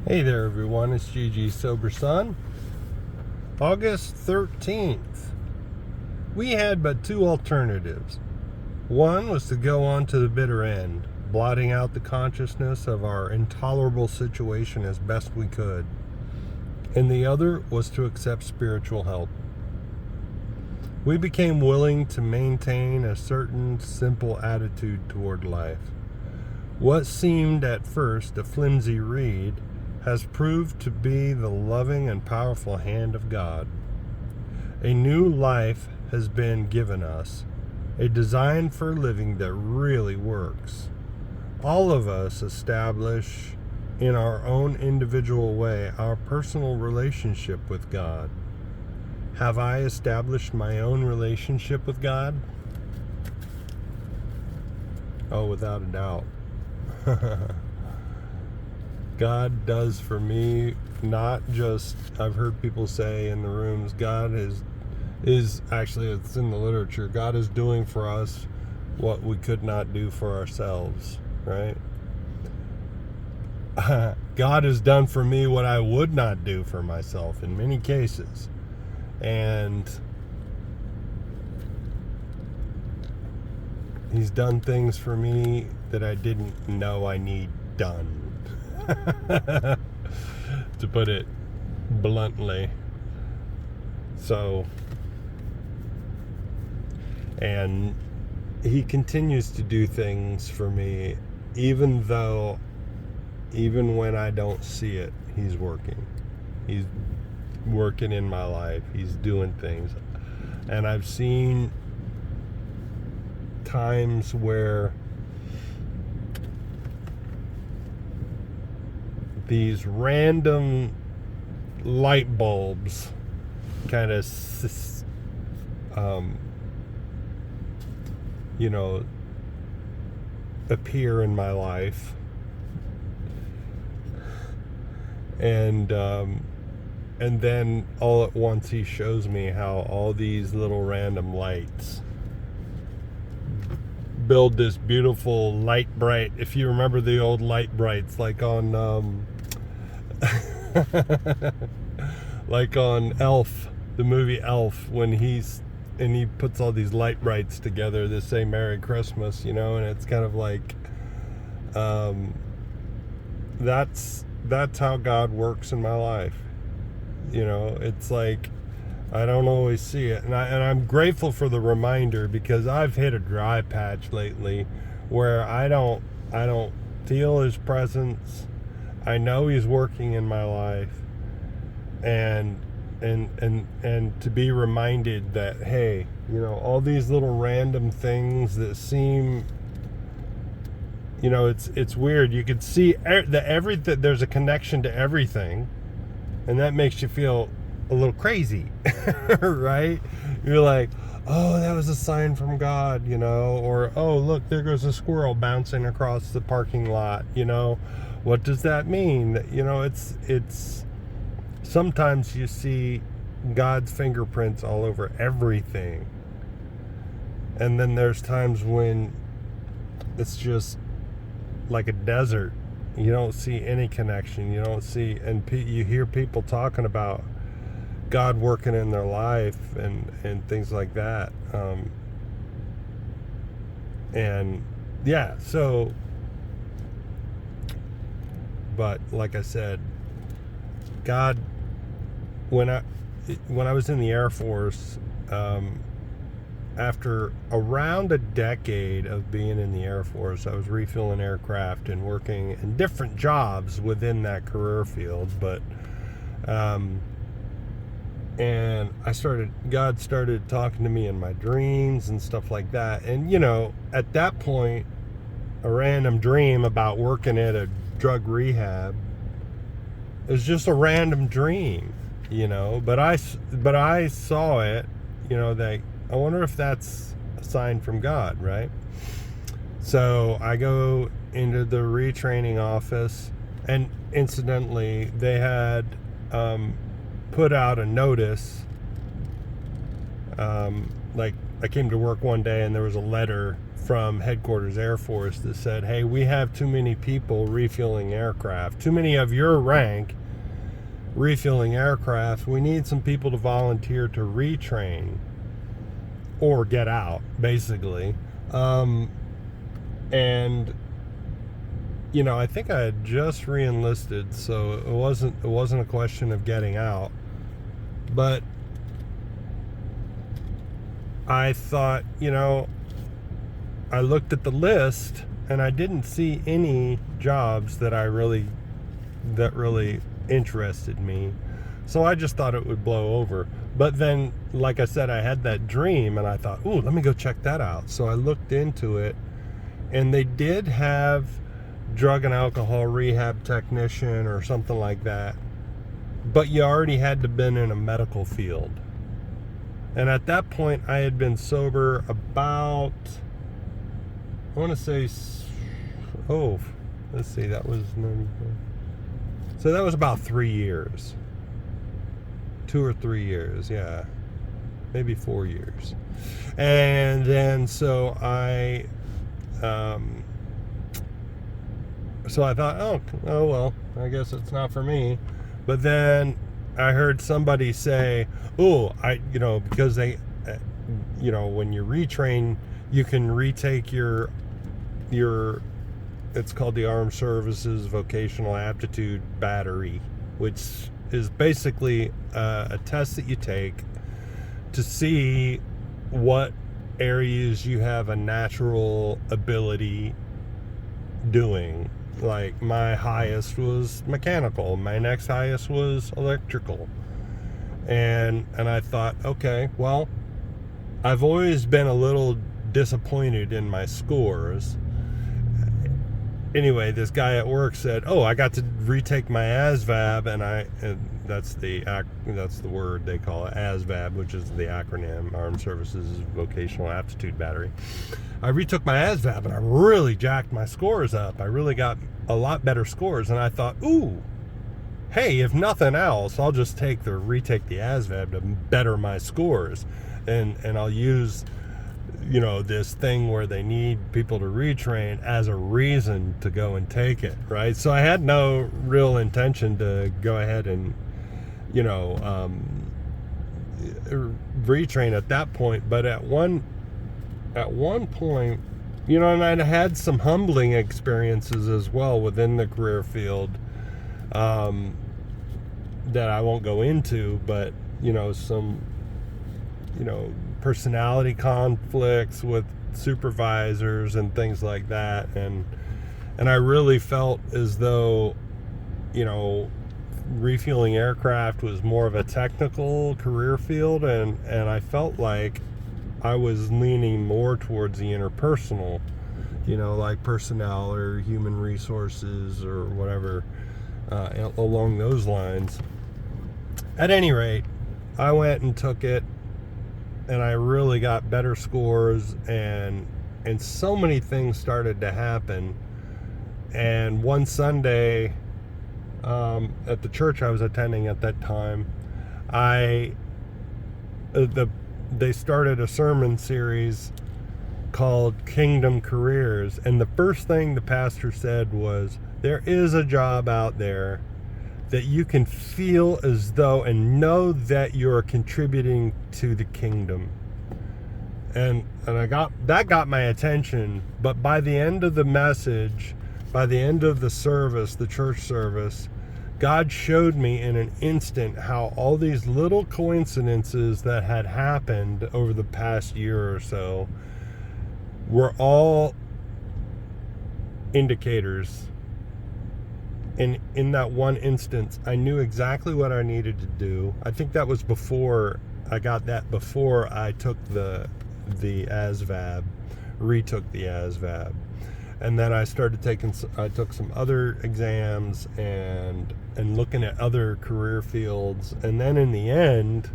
Hey there, everyone. It's GG Sober Sun. August 13th. We had but two alternatives. One was to go on to the bitter end, blotting out the consciousness of our intolerable situation as best we could. And the other was to accept spiritual help. We became willing to maintain a certain simple attitude toward life. What seemed at first a flimsy reed has proved to be the loving and powerful hand of God. A new life has been given us, a design for living that really works. All of us establish in our own individual way our personal relationship with God. Have I established my own relationship with God? Oh, without a doubt. God does for me not just, I've heard people say in the rooms, God is actually, it's in the literature, God is doing for us what we could not do for ourselves, right? God has done for me what I would not do for myself in many cases. And He's done things for me that I didn't know I need done. To put it bluntly. So, and He continues to do things for me, even when I don't see it. He's working. He's working in my life. He's doing things. And I've seen times where these random light bulbs kind of appear in my life, and then all at once He shows me how all these little random lights build this beautiful light bright. If you remember the old light brights, like on like on Elf, the movie Elf, when he puts all these light brights together to say Merry Christmas, and it's kind of like that's how God works in my life. It's like I don't always see it, and I'm grateful for the reminder, because I've hit a dry patch lately where I don't feel His presence. I know He's working in my life, and to be reminded that, hey, all these little random things that seem, it's weird. You could see that everything, there's a connection to everything, and that makes you feel a little crazy, right? You're like, oh, that was a sign from God, or, oh, look, there goes a squirrel bouncing across the parking lot, what does that mean? It's sometimes you see God's fingerprints all over everything, and then there's times when it's just like a desert. You don't see any connection. You don't see, and you hear people talking about God working in their life and things like that. And yeah, so, but like I said, God, when I was in the Air Force, after around a decade of being in the Air Force, I was refueling aircraft and working in different jobs within that career field, but and God started talking to me in my dreams and stuff like that. And at that point, a random dream about working at a drug rehab is just a random dream, but I saw it, that I wonder if that's a sign from God, right? So I go into the retraining office, and incidentally, they had put out a notice. Like, I came to work one day and there was a letter from Headquarters Air Force that said, hey, we have too many people refueling aircraft, too many of your rank refueling aircraft. We need some people to volunteer to retrain or get out, basically. And I think I had just re-enlisted, so it wasn't a question of getting out. But I thought, I looked at the list and I didn't see any jobs that really interested me. So I just thought it would blow over. But then, like I said, I had that dream and I thought, ooh, let me go check that out. So I looked into it, and they did have drug and alcohol rehab technician or something like that. But you already had to been in a medical field. And at that point, I had been sober about, I want to say, let's see, that was 94. So that was about 3 years. 2 or 3 years, yeah. Maybe 4 years. And then so I thought, oh well, I guess it's not for me. But then I heard somebody say, because they, when you retrain, you can retake your it's called the Armed Services Vocational Aptitude Battery, which is basically a test that you take to see what areas you have a natural ability doing. Like, my highest was mechanical, my next highest was electrical. And I thought, okay, well, I've always been a little disappointed in my scores. Anyway, this guy at work said, oh, I got to retake my ASVAB, and that's the word they call it, ASVAB, which is the acronym, Armed Services Vocational Aptitude Battery. I retook my ASVAB, and I really jacked my scores up. I really got a lot better scores, and I thought, ooh, hey, if nothing else, I'll just retake the ASVAB to better my scores, and I'll use this thing where they need people to retrain as a reason to go and take it, right? So I had no real intention to go ahead and retrain at that point. But at one point, and I'd had some humbling experiences as well within the career field that I won't go into, but some personality conflicts with supervisors and things like that, and I really felt as though refueling aircraft was more of a technical career field, and I felt like I was leaning more towards the interpersonal, like personnel or human resources or whatever, along those lines. At any rate, I went and took it, and I really got better scores, and so many things started to happen. And one Sunday, at the church I was attending at that time, they started a sermon series called Kingdom Careers, and the first thing the pastor said was, there is a job out there that you can feel as though and know that you're contributing to the kingdom. And that got my attention. But by the end of the message, by the end of the service, the church service, God showed me in an instant how all these little coincidences that had happened over the past year or so were all indicators. And in that one instance, I knew exactly what I needed to do. I think that was before I took the ASVAB, retook the ASVAB. And then I took some other exams and looking at other career fields. And then in the end,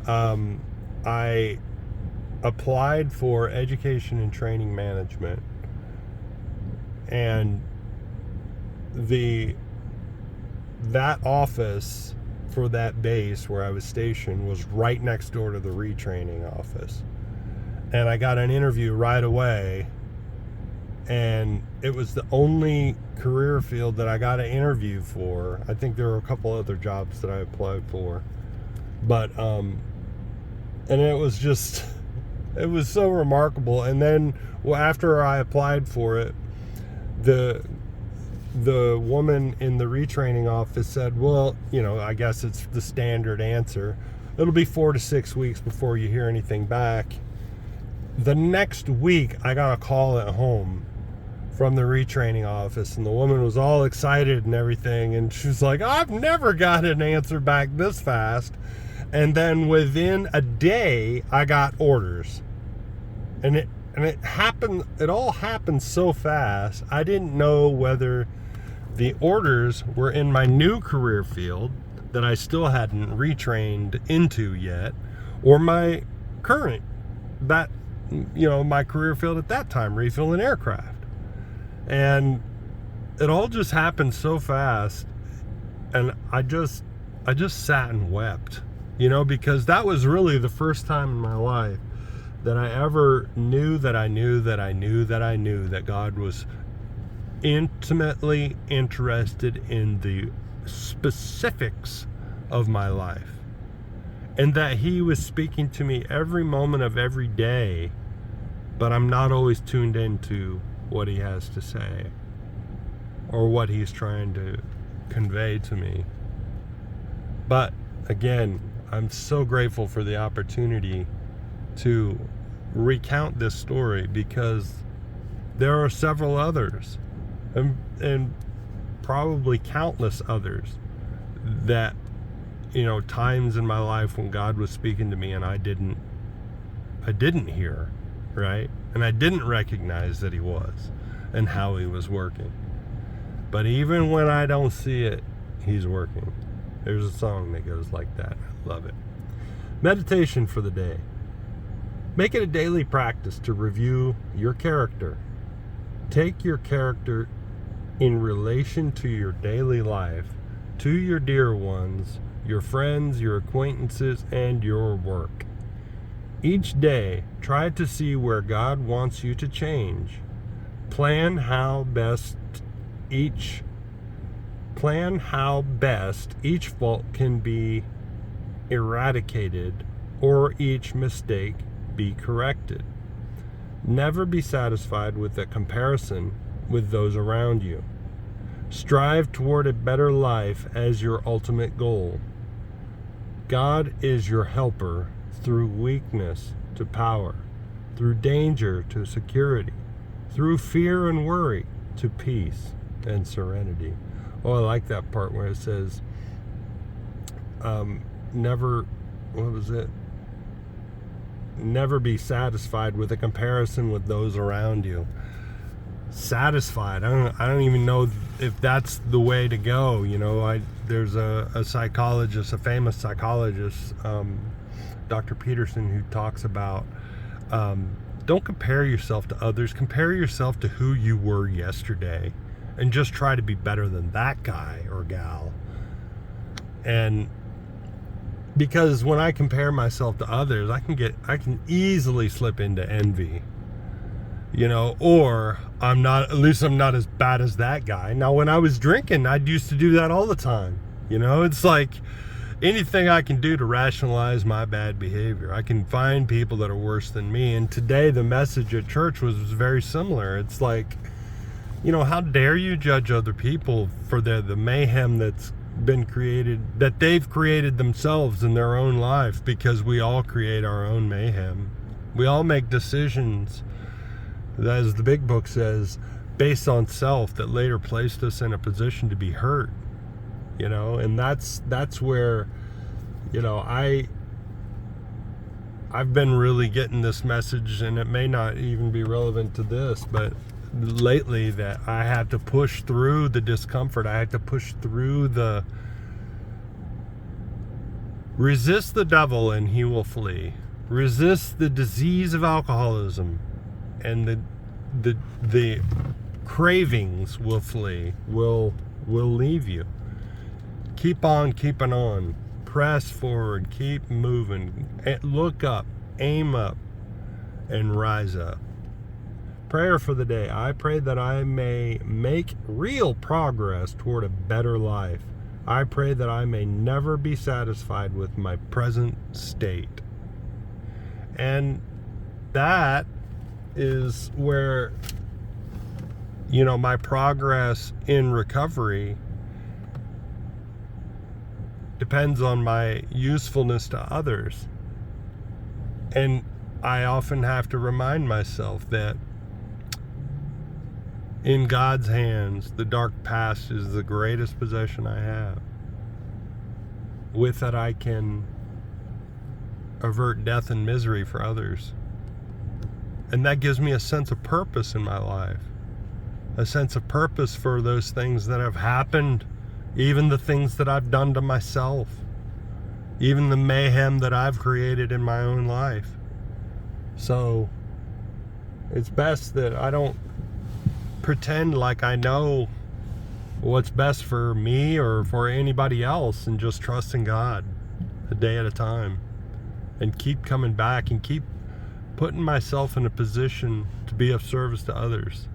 I applied for education and training management. And that office for that base where I was stationed was right next door to the retraining office. and I got an interview right away, and it was the only career field that I got an interview for. I think there were a couple other jobs that I applied for, but and it was just, it was so remarkable. And then after I applied for it, the woman in the retraining office said, well, I guess it's the standard answer. It'll be 4 to 6 weeks before you hear anything back. The next week, I got a call at home from the retraining office, and the woman was all excited and everything, and she was like, I've never got an answer back this fast. And then within a day, I got orders. And it happened, it all happened so fast, I didn't know whether the orders were in my new career field that I still hadn't retrained into yet, or my current, my career field at that time, refueling aircraft. And it all just happened so fast, and I just sat and wept, because that was really the first time in my life that I ever knew that I knew that I knew that I knew that God was intimately interested in the specifics of my life, and that He was speaking to me every moment of every day, but I'm not always tuned into what He has to say or what He's trying to convey to me. But again, I'm so grateful for the opportunity to recount this story, because there are several others, and probably countless others, that times in my life when God was speaking to me and I didn't hear, right? And I didn't recognize that He was and how He was working. But even when I don't see it, He's working. There's a song that goes like that. I love it. Meditation for the day. Make it a daily practice to review your character. Take your character in relation to your daily life, to your dear ones, your friends, your acquaintances, and your work. Each day, try to see where God wants you to change. Plan how best each fault can be eradicated, or each mistake be corrected. Never be satisfied with a comparison with those around you. Strive toward a better life as your ultimate goal. God is your helper through weakness to power, through danger to security, through fear and worry to peace and serenity. Oh, I like that part where it says, never be satisfied with a comparison with those around you. Satisfied, I don't even know if that's the way to go. There's a psychologist, a famous psychologist, Dr. Peterson, who talks about don't compare yourself to others, compare yourself to who you were yesterday, and just try to be better than that guy or gal. And because when I compare myself to others, I can easily slip into envy, or I'm not as bad as that guy. Now, when I was drinking, I used to do that all the time. It's like anything I can do to rationalize my bad behavior. I can find people that are worse than me. And today the message at church was very similar. It's like, how dare you judge other people for the mayhem that's been created, that they've created themselves in their own life, because we all create our own mayhem. We all make decisions, as the big book says, based on self, that later placed us in a position to be hurt. And that's where I've been really getting this message, and it may not even be relevant to this, but lately, that I had to push through the discomfort. I had to push through resist the devil and he will flee. Resist the disease of alcoholism, and the cravings will flee, will leave you. Keep on keeping on. Press forward. Keep moving. Look up. Aim up. and rise up. Prayer for the day. I pray that I may make real progress toward a better life. I pray that I may never be satisfied with my present state. And that is where, my progress in recovery depends on my usefulness to others. And I often have to remind myself that in God's hands, the dark past is the greatest possession I have. With that, I can avert death and misery for others. And that gives me a sense of purpose in my life. A sense of purpose for those things that have happened, even the things that I've done to myself, even the mayhem that I've created in my own life. So it's best that I don't pretend like I know what's best for me or for anybody else, and just trust in God a day at a time, and keep coming back and keep putting myself in a position to be of service to others.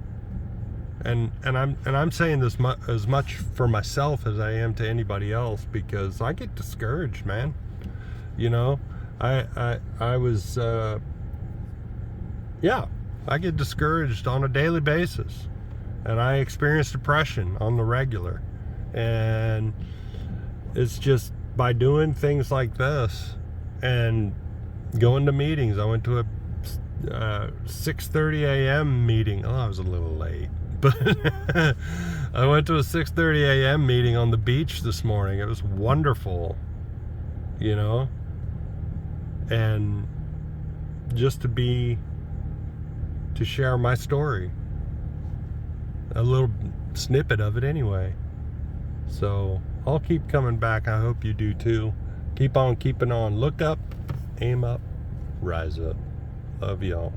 And I'm saying this as much for myself as I am to anybody else, because I get discouraged, man. I was I get discouraged on a daily basis, and I experience depression on the regular. And it's just by doing things like this and going to meetings. I went to a 6:30 a.m. meeting. Oh, I was a little late, but I went to a 6:30 a.m. meeting on the beach this morning. It was wonderful, and just to share my story, a little snippet of it anyway. So I'll keep coming back. I hope you do too. Keep on keeping on. Look up, aim up, rise up. Love y'all.